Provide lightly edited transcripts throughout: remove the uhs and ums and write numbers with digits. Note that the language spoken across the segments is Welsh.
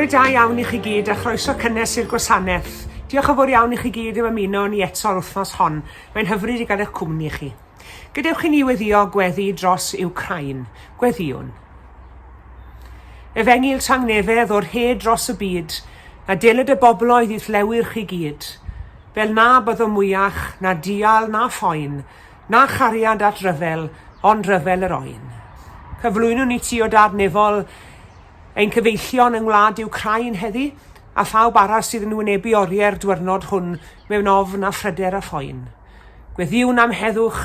da iawn I chi gyd a chroeso cynnes i'r gwasanaeth. Diolch yn fawr iawn I chi gyd am ymuno ni eto'r wythnos hon. Mae'n hyfryd I gael eich cwmni chi. Gadewch I ni weddio gweddi dros Wcrain. Gweddiwn. Efengil tangnefedd o'r hed dros y byd, a dilyd y bobloedd I thlewir chi gyd. Fel na byddwn mwyach, na dial na phoen, na chariad at ryfel, ond ryfel yr oen. Cyflwynwn ni ti o dadnefol ein cyfeillion yng ngwlad Wcrain heddi, a phawb arall sydd yn wynebu oriau'r diwrnod hwn mewn ofn a phryder a phoen. Gweddiwn am heddwch,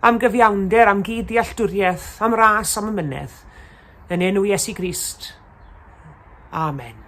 am gyfiawnder, am gyd-dealltwriaeth, am ras, am ymynedd. Yn enw Iesu Grist. Amen.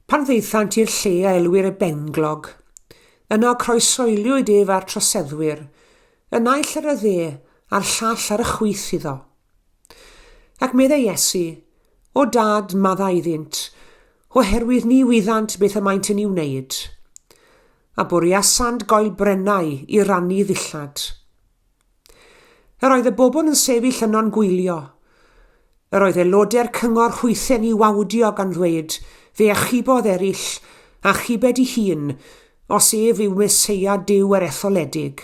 Pan ddeithant i'r lle a elwir y benglog, yno croesroeliwyd ef a'r troseddwyr, y naill ar y dde a'r llall ar y chwith iddo. Ac meddai Iesu, o dad madda iddynt, oherwydd ni wyddant beth y maent yn ei wneud, a bwriasant goel brennau I rannu ddillad. Yr oedd y bobl yn sefyll yno'n gwylio. Yr oedd aelodau'r cyngor chwythen I wawdio gan ddweud, fe achubodd eraill, a chybed ei hun, os ef yw Meseia Duw yr etholedig.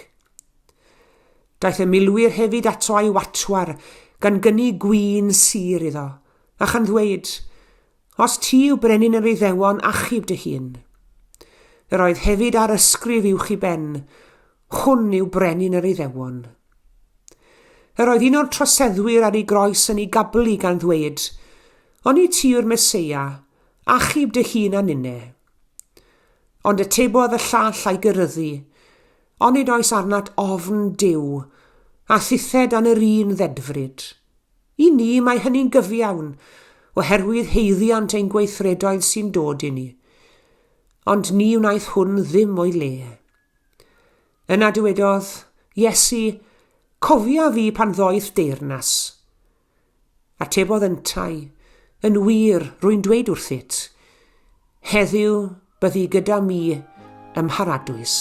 Daeth y milwyr hefyd ato a'i watwar, gan gynnu gwyn sir iddo, a chan ddweud, os ti yw brenin yr Iddewon achub dy hun. Yr oedd hefyd ar ysgrif uwch I ben, Hwn yw brenin yr Iddewon. Yr oedd un o'r troseddwyr ar ei groes yn ei gablu gan ddweud, "On i ti yw'r Meseia, achub dy hun a ninne." Ond atebodd y llall a'i gyryddu, onid oes arnat ofn Duw, a thithed an yr un ddedfryd. I ni mae hynny'n gyfiawn, oherwydd heiddiant ein gweithredoedd sy'n dod i ni. Ond ni wnaeth hwn ddim o'i le. Yna dywedodd, Iesu, cofia fi pan ddoeth deyrnas. Atebodd yntai, yn wir rwy'n dweud wrthyt, heddiw byddi gyda mi ym Mharadwys.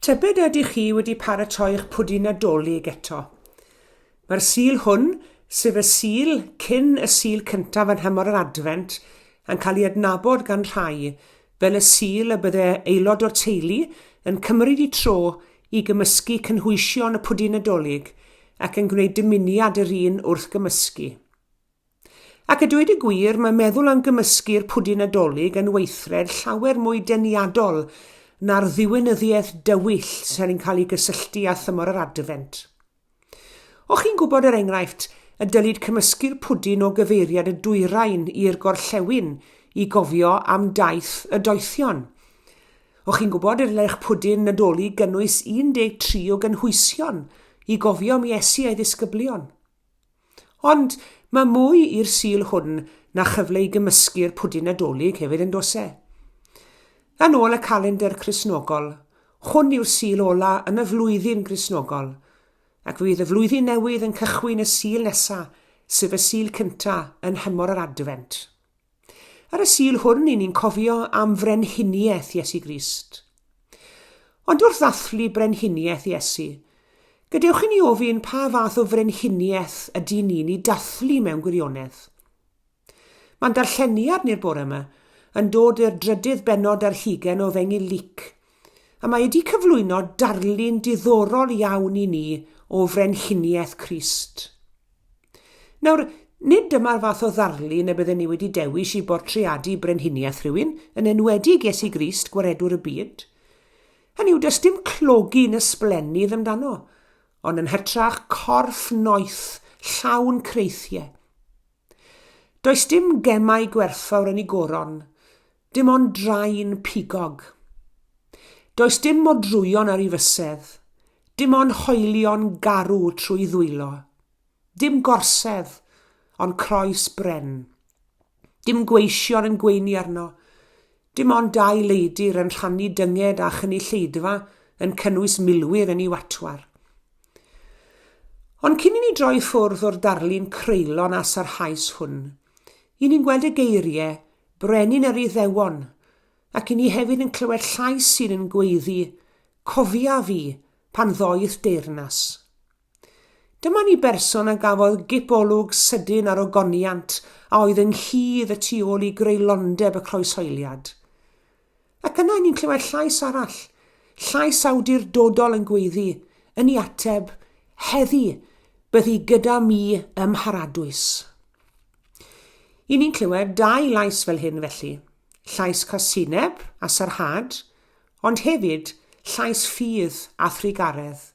Tybed ydych chi wedi paratoi'ch pwdin Nadolig eto. Mae'r sul hwn, sef y sul cyn y sul cyntaf yn hymor yr Advent, yn cael ei adnabod gan rhai fel y sul y bydde aelod o'r teulu yn cymryd ei tro i gymysgu cynhwysion y pwdin Nadolig ac yn gwneud dymuniad yr un wrth gymysgu. Ac y dweud y gwir, mae meddwl am gymysgu'r pwdin Nadolig yn weithred llawer mwy deniadol na'r ddiwinyddiaeth dywyll sy'n cael ei gysylltu â thymor yr Advent. O'ch chi'n gwybod yr enghraifft y dylid cymysgu'r pwdin o gyfeiriad y dwyrain i'r gorllewin i gofio am daith y doethion? O'ch chi'n gwybod yr eich pwdin Nadolig gynnwys 13 o gynhwysion i gofio am Iesu a'i ddisgyblion? Ond mae mwy i'r sul hwn na chyfle i gymysgu'r pwdin Nadolig hefyd yn dos e. Yn ôl y calendr Cristnogol, hwn yw'r sul ola yn y flwyddyn Cristnogol, ac fydd y flwyddyn newydd yn cychwyn y sul nesaf, sef y sul cyntaf yn hymor yr Advent. Ar y sul hwn, ni'n cofio am frenhiniaeth Iesu Grist. Ond wrth ddathlu brenhiniaeth Iesu, gadewch i ni ofyn pa fath o frenhiniaeth ydy ni'n ei dathlu mewn gwirionedd. Mae'n darlleniad ni'r bore yma yn dod i'r drydydd bennod ar hugen o Fengi Lyc, a mae wedi cyflwyno darlun diddorol iawn i ni o frenhiniaeth Crist. Nawr, nid dyma'r fath o ddarlun y bydden ni wedi dewis i bortreadu brenhiniaeth rhywun, yn enwedig Iesu Grist, gwaredwr y byd. Hynny yw, does dim clogi yn ysblennydd amdano, ond yn hytrach corff noeth llawn creithiau. Does dim gemau gwerthfawr yn ei goron, dim ond draen pigog. Does dim modrwyon ar ei fysedd, dim ond hoelion garw trwy ddwylo. Dim gorsedd, ond croes bren. Dim gweision yn gweini arno, dim ond 2 leidyr yn rhannu dynged a chynulleidfa yn cynnwys milwyr yn ei watwar. Ond cyn i ni droi ffwrdd o'r darlun creulon a sarhaus hwn, i ni'n gweld y geiriau brenin yr Iddewon, ac i ni hefyd yn clywed llais sy'n yn gweiddi, cofia fi pan ddoeth deyrnas. Dyma ni berson a gafodd gipolwg sydyn ar ogoniant a oedd yn hydd y tu ôl i greulondeb y croeshoeliad. Ac yna ni'n clywed llais arall, llais awdurdodol yn gweiddi, yn ei ateb, heddi byddi gyda mi ymharadwys. I ni'n clywed 2 lais fel hyn felly, llais casineb a sarhad, ond hefyd llais ffydd a thrigaredd,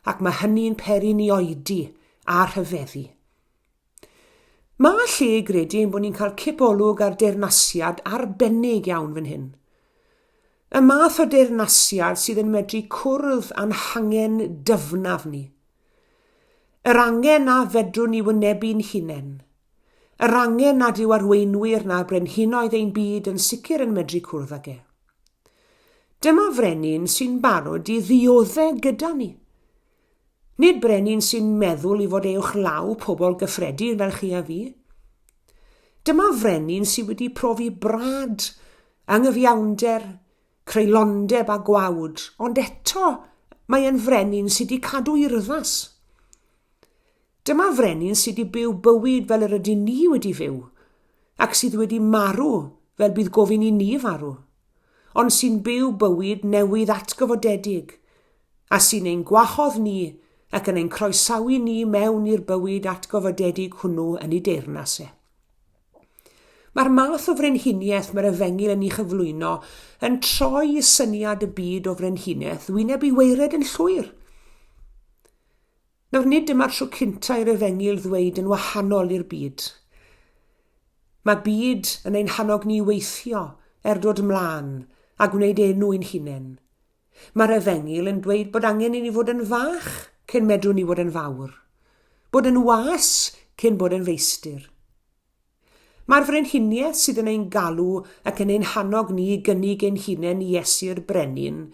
ac mae hynny'n peri'n i oedi a rhyfeddu. Mae lle gredu bod ni'n cael cipolwg ar deyrnasiad arbennig iawn fan hyn. Y math o deyrnasiad sydd yn medru cwrdd a'n hangen dyfnaf ni. Yr angen na fedrwn ni wynebu'n hunain. Yr angen nad yw arweinwyr na brenhinoedd ein byd yn sicr yn medru cwrdd ag e. Dyma frenin sy'n barod i ddioddau gyda ni. Nid brenin sy'n meddwl i fod ewch law pobl gyffredin fel chi a fi. Dyma frenin sydd wedi profi brad, anghyfiawnder, creulondeb a gwawd, ond eto mae yn frenin sydd wedi cadw urddas. Dyma frenin sydd wedi byw bywyd fel yr ydyn ni wedi fyw, ac sydd wedi marw fel bydd gofyn i ni farw, ond sy'n byw bywyd newydd atgyfodedig, a sy'n ein gwahodd ni ac yn ein croesawu ni mewn i'r bywyd atgyfodedig hwnnw yn ei deyrnas e. Mae'r math o frenhiniaeth mae'r Efengil yn ei chyflwyno yn troi y syniad y byd o frenhiniaeth wyneb i weired yn llwyr. Nawr nid dyma'r tro cynta i'r Efengil ddweud yn wahanol i'r byd. Mae byd yn ein hannog ni weithio dod ymlaen a gwneud enw ein hunain. Mae'r Efengil yn dweud bod angen i ni fod yn fach cyn medrwn ni fod yn fawr, bod yn was cyn bod yn feistr. Mae'r frenhiniaeth sydd yn ein galw ac yn ein hannog ni gynnig ein hunain i Iesu'r brenin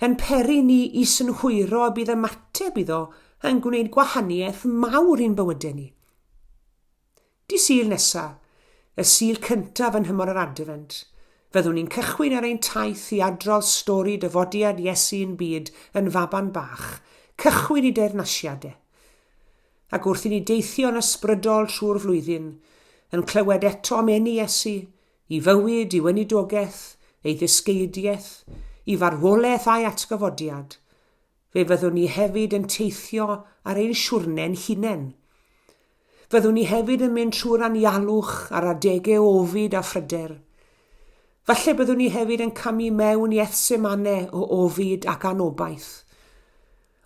yn peri ni i synhwyro a bydd ymateb iddo yn gwneud gwahaniaeth mawr i'n bywydau ni. Di sul nesaf, y sul cyntaf yn hymor yr Advent, fyddwn ni'n cychwyn ar ein taith i adrodd stori dyfodiad Iesu'n byd yn faban bach, cychwyn i deyrnasiadau. Ac wrth i ni deithio'n ysbrydol trwy'r flwyddyn, yn clywed eto am eni Iesu, i fywyd, i weinidogaeth, ei ddysgeidiaeth, i farwolaeth a'i atgyfodiad, Fe fyddwn ni hefyd yn teithio ar ein siwrne'n hunain. Fyddwn ni hefyd yn mynd trwy'r anialwch ar adegau ofid a phryder. Falle byddwn ni hefyd yn camu mewn i ethsemanau o ofid ac anobaith.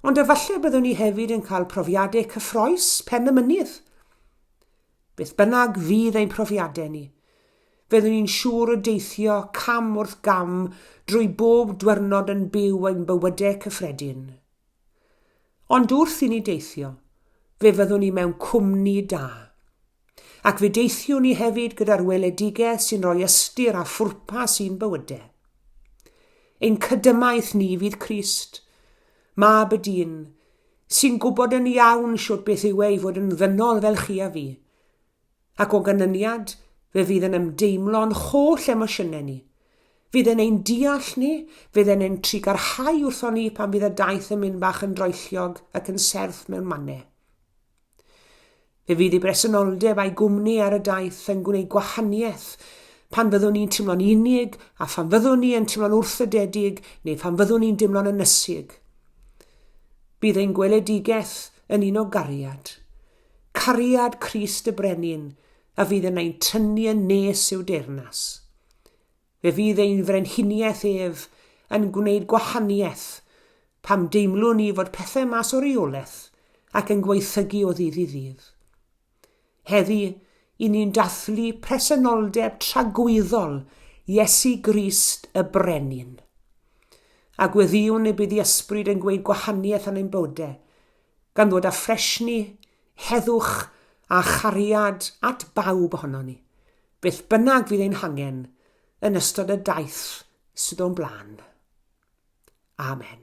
Ond efallai byddwn ni hefyd yn cael profiadau cyffroes pen y mynydd. Beth bynnag fydd ein profiadau ni, fyddwn ni'n siŵr o deithio cam wrth gam drwy bob diwrnod yn byw ein bywydau cyffredin. Ond wrth i ni deithio, fe fyddwn ni mewn cwmni da. Ac fe deithiwn ni hefyd gyda'r weledigau sy'n rhoi ystyr a phwrpas i'n bywydau. Ein cydymaeth ni fydd Crist, mab y dyn, sy'n gwybod yn iawn siwt beth yw ei fod yn ddynol fel chi a fi. Ac o ganyniad, fe fydd yn ymdeimlo'n holl emosiynau ni. Fydd yn ein deall ni, fydd yn ein tri garhau wrtho ni pan fydd y daith yn mynd bach yn droelliog ac yn serth mewn mannau. Fe fydd ei bresenoldeb a'i gwmni ar y daith yn gwneud gwahaniaeth pan fyddwn ni'n teimlo'n unig a pan fyddwn ni yn teimlo'n wrthydedig neu pan fyddwn ni'n teimlo'n ynysig. Bydd ein gweledigaeth yn un o gariad. Cariad Crist y Brenin a fydd yn ein tynnu yn nes i'w deyrnas. Fe fydd ein frenhiniaeth ef yn gwneud gwahaniaeth pam deimlwn ni fod pethau mas o reolaeth ac yn gweithygu o ddydd i ddydd. Heddi, i ni'n dathlu presenoldeb tragwyddol Iesu Grist y Brenin. A gweddiwn y bydd i ysbryd yn gweud gwahaniaeth yn ein bywydau, gan ddod â ffresni, heddwch a chariad at bawb ohono ni, beth bynnag fydd ein hangen yn ystod y daith sydd o'n blaen. Amen.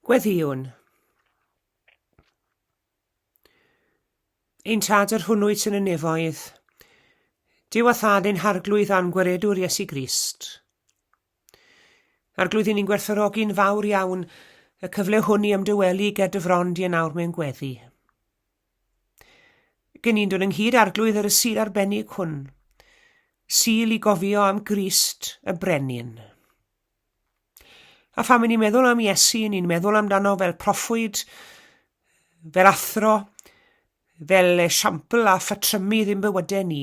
Gweddiwn. Ein tad yr hwnnwyd yn y nefoedd. Dyw a thad ein harglwydd a'n gweredwr Iesu Grist. Arglwydd ni'n gwerthfawrogi'n fawr iawn y cyfle hwn i ymdywelu gyda frond i yn awr mewn gweddi. Gen ni'n dod ynghyd arglwydd ar y sul arbennig hwn. Sul i gofio am Crist y Brenin. A pham ni'n meddwl am Iesu, ni'n meddwl amdano fel proffwyd, fel athro, fel esiampl a phatrymu ddim bywydau ni.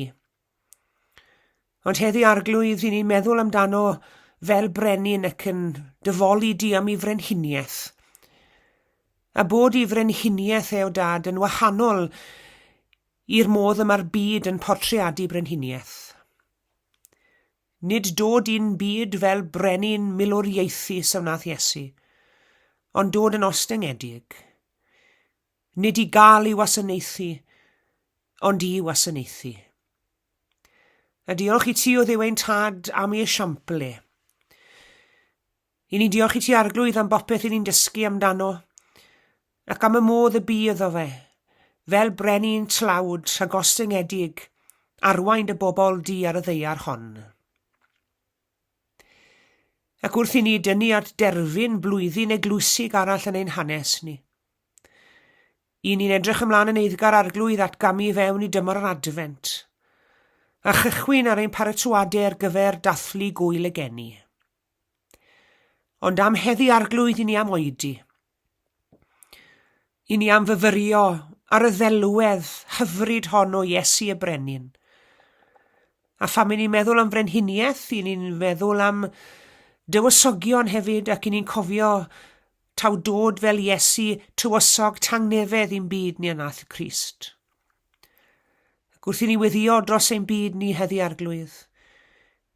Ond heddi arglwydd ni'n meddwl amdano fel brenin ac yn dyfoli di am ei frenhiniaeth. A bod ei frenhiniaeth o dad yn wahanol i'r modd yma'r byd yn portreadu brenhiniaeth. Nid dod i'n byd fel brenin milwriaethu wnaeth Iesu, ond dod yn ostyngedig. Nid i gael ei wasanaethu, ond i wasanaethu. A diolch i ti o Dduw ein tad am ei esiampl e. I ni diolch i ti arglwydd am bopeth i ni'n dysgu amdano, ac am y modd y bydd o fe, fel brenin tlawd a gostyngedig, arwain dy bobl di ar y ddeiar hon. Ac wrth i ni dynnu at derfyn blwyddyn eglwysig arall yn ein hanes ni. I ni'n edrych ymlaen yn eiddgar arglwydd at gamu fewn i dymor yr adfent, a chychwyn ar ein paratoadau ar gyfer dathlu gwyl y geni. Ond am heddi arglwydd i ni am oedi. I ni am fyfyrio ar y ddelwedd hyfryd hon o Iesu y Brenin. A pham ni'n meddwl am frenhiniaeth, i ni'n meddwl am dywysogion hefyd ac i ni'n cofio taw dod fel Iesu tywysog tangnefedd i'n byd ni anath Crist. Ac wrth i ni weddio dros ein byd ni heddi arglwydd,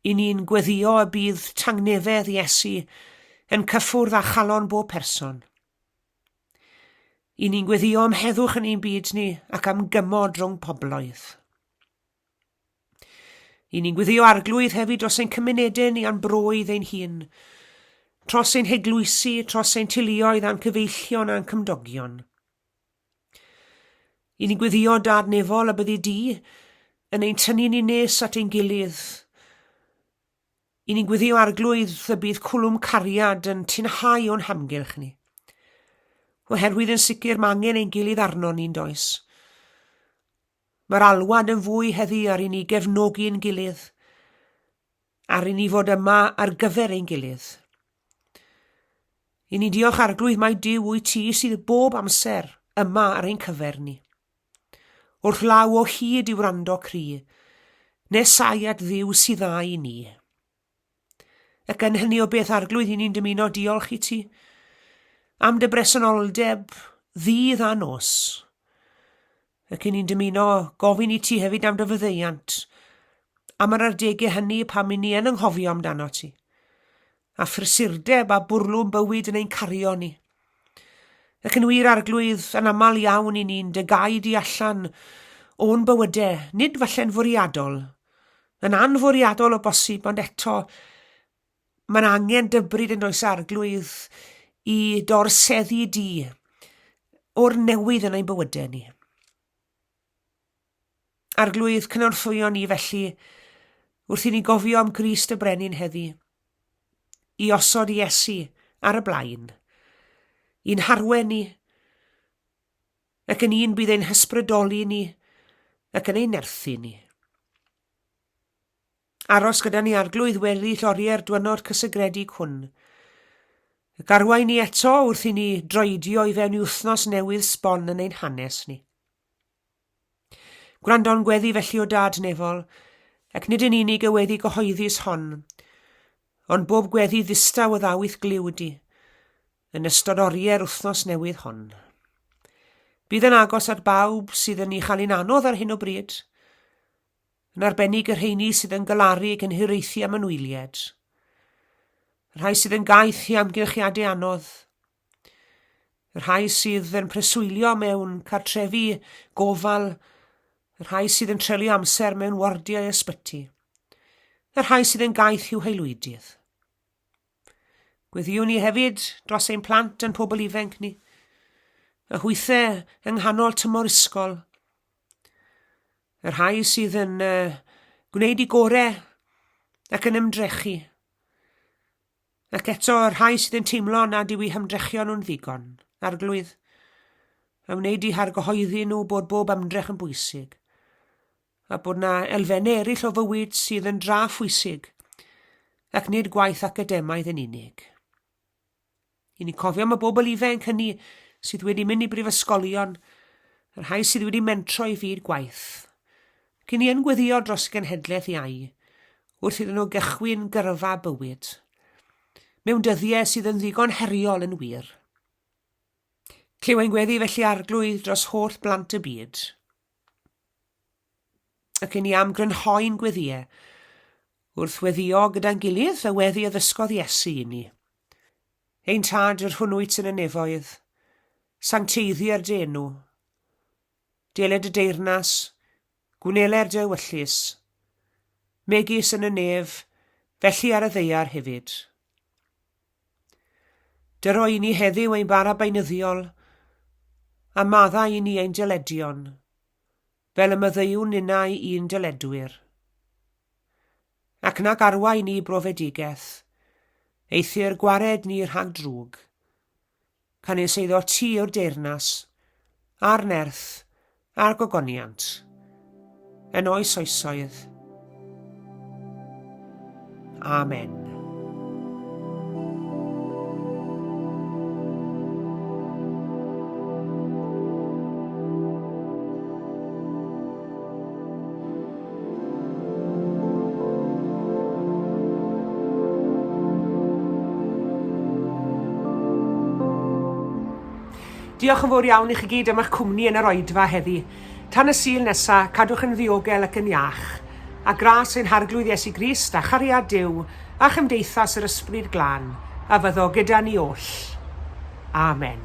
i ni'n gweddio y bydd tangnefedd Iesu yn cyffwrdd â chalon bob person. I ni'n gweddio am heddwch yn ein byd ni ac am gymod rhwng pobloedd. I ni'n gweddio arglwydd hefyd dros ein cymunedau ni a'n broedd ein hun, tros ein heglwysu, tros ein teuluoedd a'n cyfeillion a'n cymdogion. I ni'n gweddio dadnefol y byddi di yn ein tynnu ni nes at ein gilydd. I ni'n gweddio arglwydd y bydd cwlwm cariad yn tinhau o'n hamgylch ni. Oherwydd yn sicr mae angen ein gilydd arno ni'n does. Mae'r alwad yn fwy heddi ar i ni gefnogi ein gilydd, ar i ni fod yma ar gyfer ein gilydd. I ni diolch arglwydd mai Duw wyt ti sydd bob amser yma ar ein cyfer ni. Wrth law o hyd i wrando cry, nesaiad Dduw sydd dda i ni. Ac yn hynny o beth arglwydd i ni'n dymuno diolch i ti, am dy bresenoldeb ddydd a nos. Ac i ni'n dymuno gofyn i ti hefyd am dy fyddeiant, am yr ardegau hynny pam i ni yn anghofio amdano ti, a phrysurdeb a bwrlwm bywyd yn ein cario ni. Ac yn wir arglwydd yn aml iawn i ni'n dygau di allan o'n bywydau, nid falle'n fwriadol, yn anfwriadol o bosib, ond eto mae'n angen dybryd yn oes arglwydd i dorseddu di o'r newydd yn ein bywydau ni. Arglwydd cynorthwyo ni felly, wrth i ni gofio am Crist y Brenin heddi, i osod Iesu ar y blaen, i'n harwen ni, ac yn un bydd ein hysbrydoli ni, ac yn ein nerthu ni. Aros gyda ni arglwydd wedi llori'r dwynod cysegredig hwn, ac arwain ni eto wrth i ni droedio i fewn i wythnos newydd sbon yn ein hanes ni. Gwrando'n gweddi felly o dad nefol, ac nid yn unig y weddi gyhoeddus hon, ond bob gweddi ddistaw o ddawydd gliwdi, yn ystod orie'r wythnos newydd hon. Bydd yn agos at bawb sydd yn ei chael ein anodd ar hyn o bryd, yn arbennig yr rheini sydd yn galaru ac yn hiraethu am ynwyliad, yr rhai sydd yn gaeth i amgylchiadau anodd, yr rhai sydd yn preswylio mewn cartrefi gofal, yr rhai sydd yn trelio amser mewn wardiau ysbyty, yr rhai sydd yn gaeth i'w heilwydydd. Gweddiwn ni hefyd dros ein plant yn pobl ifanc ni. Y hwythau yng nghanol tymor ysgol. Yr rhai sydd yn gwneud i gorau ac yn ymdrechu. Ac eto yr rhai sydd yn teimlo nad yw eu hymdrechion nhw'n ddigon, arglwydd. A wneud i hargyhoeddi nhw bod bob ymdrech yn bwysig. A bod na elfennau eraill o fywyd sydd yn draphwysig ac nid gwaith academaidd yn unig. I ni cofio am y bobl ifanc hynny sydd wedi mynd i brifysgolion, yr rhai sydd wedi mentro i fyd gwaith. Cyn i yn gweddio dros genhedlaeth iau, wrth iddyn nhw gychwyn gyrfa bywyd. Mewn dyddiau sydd yn ddigon heriol yn wir. Clywai'n gweddi felly arglwydd dros holl blant y byd. Ac yn i am grynhoi'n gweddiau, wrth weddio gyda'n gilydd y weddi addysgodd Iesu i ni. Ein tad yr hwnnwyt yn y nefoedd, sancteiddi'r denw, deled y deyrnas, gwneler dy wyllus, megis yn y nef, felly ar y ddeiar hefyd. Dyro i ni heddiw ein bara baenyddiol, a maddau i ni ein dyledion, fel y myddeiwn unau i'n dyledwyr. Ac nag arwai ni brofedigaeth, eithir gwared ni rhag drwg, canis eiddo ti o'r deyrnas, a'r nerth, a'r gogoniant, yn oes oesoedd. Amen. Diolch yn fawr iawn i chi gyd am eich cwmni yn yr oedfa heddi. Tan y Sul nesaf, cadwch yn ddiogel ac yn iach. A gras ein harglwydd Iesu Grist a chariad Duw a chymdeithas yr Ysbryd Glân, a fyddo gyda ni oll. Amen.